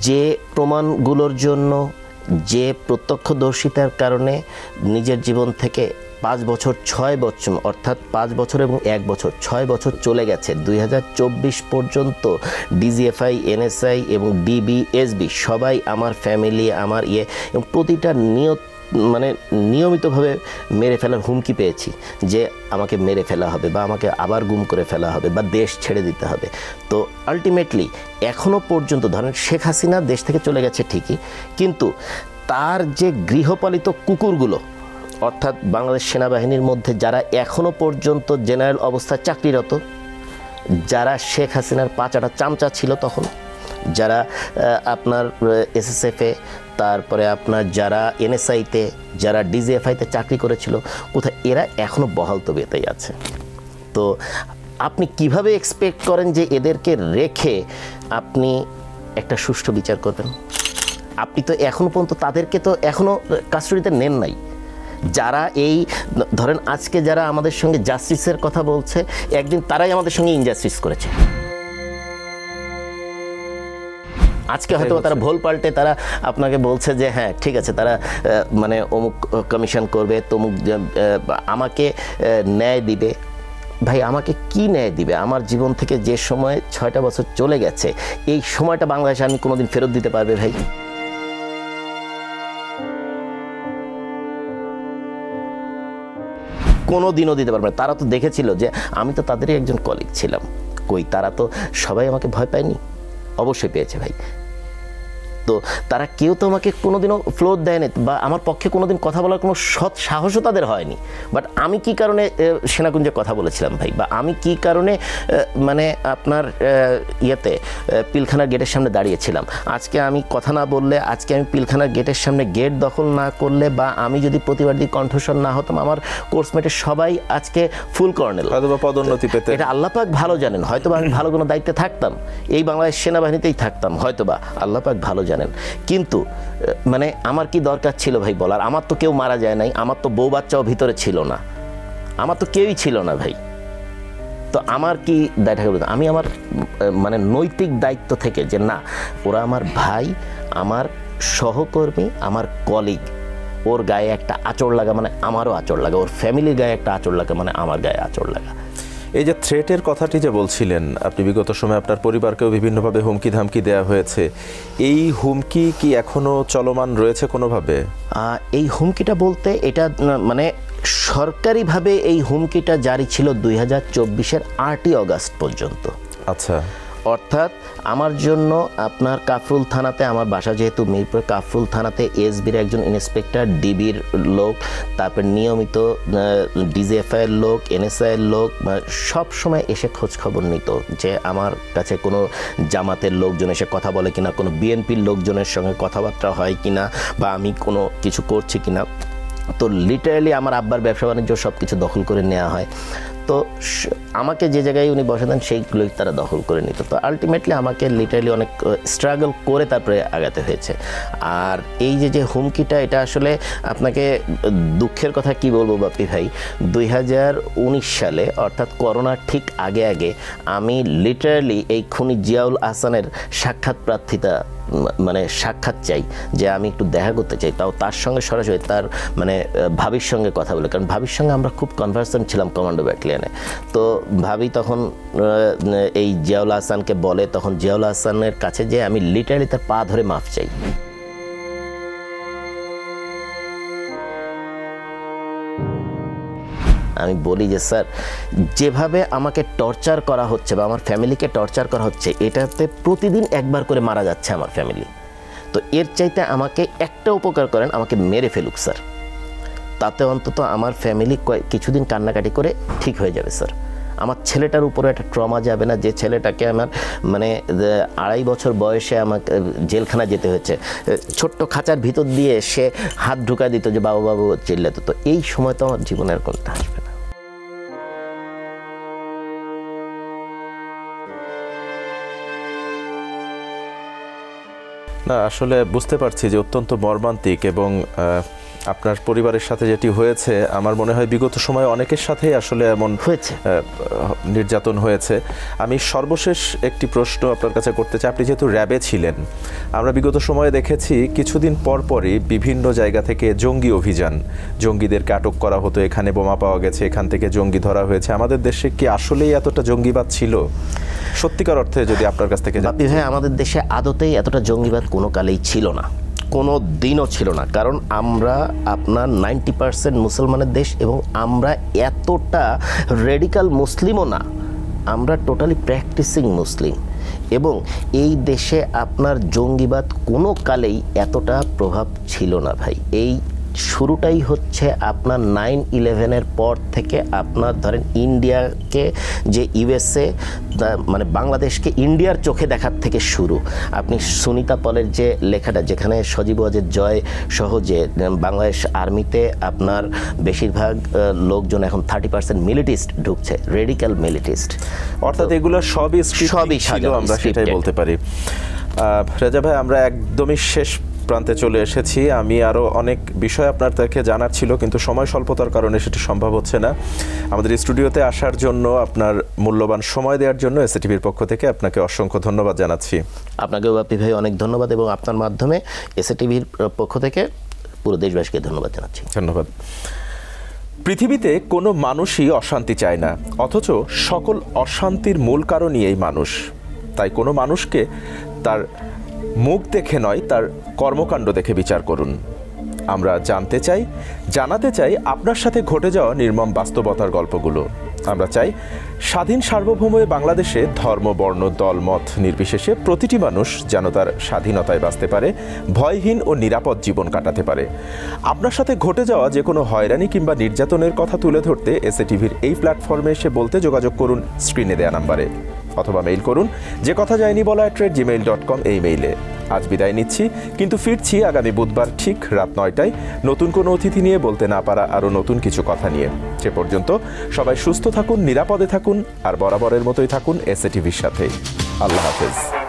যে প্রমাণগুলোর জন্য, যে প্রত্যক্ষদর্শিতার কারণে নিজের জীবন থেকে 5 বছর 6 বছর, অর্থাৎ 5 বছর এবং 1 বছর 6 বছর চলে গেছে। 2024 পর্যন্ত ডিজিএফআই, এনএসআই এবং ডিবিএসবি সবাই আমার ফ্যামিলি, আমার এবং প্রতিটা নিয়মিতভাবে মেরে ফেলার হুমকি পেয়েছি যে আমাকে মেরে ফেলা হবে, বা আমাকে আবার গুম করে ফেলা হবে, বা দেশ ছেড়ে দিতে হবে। তো আলটিমেটলি এখনও পর্যন্ত ধরেন শেখ হাসিনা দেশ থেকে চলে গেছে ঠিকই, কিন্তু তার যে গৃহপালিত কুকুরগুলো, অর্থাৎ বাংলাদেশ সেনাবাহিনীর মধ্যে যারা এখনও পর্যন্ত জেনারেল অবস্থায় চাকরিরত, যারা শেখ হাসিনার পাঁচাটা চামচা ছিল তখন, যারা আপনার এসএসএফে, তারপরে আপনার যারা এনএসআইতে, যারা ডিজিএফআইতে চাকরি করেছিল, কোথায় এরা এখনও বহাল তবিয়তেই আছে। তো আপনি কিভাবে এক্সপেক্ট করেন যে এদেরকে রেখে আপনি একটা সুষ্ঠু বিচার করবেন? আপনি তো এখনও পর্যন্ত তাদেরকে তো এখনও কাস্টডিতে নেন নাই। যারা এই ধরেন আজকে যারা আমাদের সঙ্গে জাস্টিসের কথা বলছে, একদিন তারাই আমাদের সঙ্গে ইনজাস্টিস করেছে। আজকে হয়তো তারা ভুল পাল্টে তারা আপনাকে বলছে যে হ্যাঁ ঠিক আছে, তারা অমুক কমিশন করবে, তমুক আমাকে ন্যায় দিবে। ভাই, আমাকে কি ন্যায় দিবে? আমার জীবন থেকে যে সময় 6টা বছর চলে গেছে, এই সময়টা বাংলাদেশে আমি কোনোদিন ফেরত দিতে পারবে ভাই? কোনো দিনও দিতে পারবে না। তারা তো দেখেছিল যে আমি তো তাদেরই একজন কলিগ ছিলাম। কই, তারা তো সবাই আমাকে ভয় পায়নি? অবশ্যই পেয়েছে ভাই। তো তারা কেউ তো আমাকে কোনোদিনও ফ্লোর দেয়নি বা আমার পক্ষে কোনোদিন কথা বলার কোনো সৎ সাহসও তাদের হয়নি। বাট আমি কি কারণে সেনাকুঞ্জে কথা বলেছিলাম ভাই, বা আমি কি কারণে মানে আপনার ইয়েতে পিলখানার গেটের সামনে দাঁড়িয়েছিলাম, আজকে আমি কথা না বললে, আজকে আমি পিলখানার গেটের সামনে গেট দখল না করলে, বা আমি যদি প্রতিবাদী কণ্ঠস্বর না হতাম, আমার কোর্সমেটের সবাই আজকে ফুল কর্নেল, হয়তোবা পদোন্নতি পেতে। এটা আল্লাহ পাক ভালো জানেন, হয়তোবা আমি ভালো কোনো দায়িত্বে থাকতাম, এই বাংলাদেশ সেনাবাহিনীতেই থাকতাম হয়তোবা, আল্লাহ পাক ভালো জানেন। কিন্তু মানে আমার কি দরকার ছিল ভাই বলার? আমার তো কেউ মারা যায় নাই, আমার তো বউ বাচ্চাও ভিতরে ছিল না, আমার তো কেউই ছিল না ভাই। তো আমার কি দায়িত্ব? আমি আমার মানে নৈতিক দায়িত্ব থেকে যে না, ওরা আমার ভাই, আমার সহকর্মী, আমার কলিগ, ওর গায়ে একটা আঁচড় লাগা মানে আমারও আঁচড় লাগা, ওর ফ্যামিলির গায়ে একটা আঁচড় লাগা মানে আমার গায়ে আঁচড় লাগা। এই যে থ্রেটের কথাটি যে বলছিলেন আপনি, বিগত সময়ে আপনার পরিবারকেও বিভিন্নভাবে হুমকি ধামকি দেওয়া হয়েছে, এই হুমকি কি এখনো চলমান রয়েছে কোনোভাবে? এই হুমকিটা বলতে এটা মানে সরকারিভাবে এই হুমকিটা জারি ছিল 2024-এর 8ই অগাস্ট পর্যন্ত। আচ্ছা। অর্থাৎ আমার জন্য আপনার কাফরুল থানাতে, আমার বাসা যেহেতু মিরপুর, কাফরুল থানাতে এসবির একজন ইন্সপেক্টর, ডিবির লোক, তারপর নিয়মিত ডিজিএফআইয়ের লোক, এনএসআইয়ের লোক সব সময় এসে খোঁজ খবর নিত যে আমার কাছে কোনো জামাতের লোকজন এসে কথা বলে কিনা, কোনো বিএনপির লোকজনের সঙ্গে কথাবার্তা হয় কিনা, বা আমি কোনো কিছু করছি কিনা। তো লিটারালি আমার আব্বার ব্যবসা বাণিজ্য সব কিছু দখল করে নেওয়া হয়। তো আমাকে যে জায়গায় উনি বসে দেন সেইগুলোই তারা দখল করে নিত। তো আলটিমেটলি আমাকে লিটারালি অনেক স্ট্রাগল করে তারপরে আগাতে হয়েছে। আর এই যে হুমকিটা, এটা আসলে আপনাকে দুঃখের কথা কি বলবো বাপি ভাই, 2019 সালে অর্থাৎ করোনার ঠিক আগে আগে আমি লিটারালি এই খুনি জিয়াউল আহসানের সাক্ষাৎ প্রার্থিতা মানে সাক্ষাৎ চাই, যে আমি একটু দেখা করতে চাই, তাও তার সঙ্গে সরাসরি, তার মানে ভাবির সঙ্গে কথা বলে, কারণ ভাবির সঙ্গে আমরা খুব কনভার্সেশন ছিলাম কমান্ডো ব্যাটালিয়নে। তো ভাবি তখন এই জিয়াউল আহসানকে বলে, তখন জিয়াউল আহসানের কাছে যে আমি লিটারালি তার পা ধরে মাফ চাই। আমি বলি যে স্যার, যেভাবে আমাকে টর্চার করা হচ্ছে বা আমার ফ্যামিলিকে টর্চার করা হচ্ছে, এটাতে প্রতিদিন একবার করে মারা যাচ্ছে আমার ফ্যামিলি। তো এর চাইতে আমাকে একটা উপকার করেন, আমাকে মেরে ফেলুক স্যার, তাতে অন্তত আমার ফ্যামিলি কিছুদিন কান্নাকাটি করে ঠিক হয়ে যাবে স্যার। আমার ছেলেটার উপরে একটা ট্রমা যাবে না, যে ছেলেটাকে আমার মানে 2.5 বছর বয়সে আমাকে জেলখানা যেতে হয়েছে, ছোট্ট খাঁচার ভিতর দিয়ে সে হাত ঢুকা দিত যে বাবু বাবু চিল্লাতো। তো এই সময় তো আমার জীবনের কোনটা আসবে না। না, আসলে বুঝতে পারছি যে অত্যন্ত মর্মান্তিক, এবং আপনার পরিবারের সাথে যেটি হয়েছে, আমার মনে হয় বিগত সময়ে অনেকের সাথেই আসলে এমন হয়েছে, নির্যাতন হয়েছে। আমি সর্বশেষ একটি প্রশ্ন আপনার কাছে করতে চাই। আপনি যেহেতু র্যাবে ছিলেন, আমরা বিগত সময়ে দেখেছি কিছুদিন পরপরই বিভিন্ন জায়গা থেকে জঙ্গি অভিযান, জঙ্গিদেরকে আটক করা হতো, এখানে বোমা পাওয়া গেছে, এখান থেকে জঙ্গি ধরা হয়েছে। আমাদের দেশে কি আসলেই এতটা জঙ্গিবাদ ছিল সত্যিকার অর্থে, যদি আপনার কাছ থেকে? বাপি ভাই, আমাদের দেশে আদতেই এতটা জঙ্গিবাদ কোনো কালেই ছিল না, কোনো দিনও ছিল না। কারণ আমরা আপনার 90% মুসলমানের দেশ, এবং আমরা এতটা রেডিকাল মুসলিমও না, আমরা টোটালি প্র্যাকটিসিং মুসলিম। এবং এই দেশে আপনার জঙ্গিবাদ কোনো কালেই এতটা প্রভাব ছিল না ভাই। এই শুরুটাই হচ্ছে আপনার 9/11-এর পর থেকে। আপনার ধরেন ইন্ডিয়াকে যে ইউএসএ মানে বাংলাদেশকে ইন্ডিয়ার চোখে দেখার থেকে শুরু। আপনি সুনিতা পলের যে লেখাটা, যেখানে সজীব ওয়াজেদ জয় সহ যে বাংলাদেশ আর্মিতে আপনার বেশিরভাগ লোকজন এখন 30% মিলিটিস্ট ঢুকছে, রেডিক্যাল মিলিটিস্ট, অর্থাৎ এগুলো সবই ছিল, আমরা সেটাই বলতে পারি। রেজা ভাই, আমরা একদমই শেষ প্রান্তে চলে এসেছি। আমি আরও অনেক বিষয় আপনার থেকে জানার ছিল, কিন্তু সময় স্বল্পতার কারণে সেটি সম্ভব হচ্ছে না। আমাদের স্টুডিওতে আসার জন্য, আপনার মূল্যবান সময় দেওয়ার জন্য এসএটিভির পক্ষ থেকে আপনাকে অসংখ্য ধন্যবাদ জানাচ্ছি। আপনাকেও বাপি ভাই অনেক ধন্যবাদ, এবং আপনার মাধ্যমে এসএটিভির পক্ষ থেকে পুরো দেশবাসীকে ধন্যবাদ জানাচ্ছি। ধন্যবাদ। পৃথিবীতে কোনো মানুষই অশান্তি চায় না, অথচ সকল অশান্তির মূল কারণই এই মানুষ। তাই কোনো মানুষকে তার মুখ দেখে নয়, তার কর্মকাণ্ড দেখে বিচার করুন। আমরা জানতে চাই, জানাতে চাই আপনার সাথে ঘটে যাওয়া নির্মম বাস্তবতার গল্পগুলো। আমরা চাই স্বাধীন সার্বভৌম বাংলাদেশে ধর্ম, বর্ণ, দল, মত নির্বিশেষে প্রতিটি মানুষ যেন তার স্বাধীনতায় বাঁচতে পারে, ভয়হীন ও নিরাপদ জীবন কাটাতে পারে। আপনার সাথে ঘটে যাওয়া যে কোনো হয়রানি কিংবা নির্যাতনের কথা তুলে ধরতে এসএটিভির এই প্ল্যাটফর্মে এসে বলতে যোগাযোগ করুন স্ক্রিনে দেয়া নাম্বারে, অথবা মেইল করুন যে কথা যায়নি বলা @gmail.com এই মেইলে। আজ বিদায় নিচ্ছি, কিন্তু ফিরছি আগামী বুধবার ঠিক রাত 9টায় নতুন কোনো অতিথি নিয়ে, বলতে না পারা আরও নতুন কিছু কথা নিয়ে। সে পর্যন্ত সবাই সুস্থ থাকুন, নিরাপদে থাকুন, আর বরাবরের মতোই থাকুন এসএটিভির সাথে। আল্লাহ হাফেজ।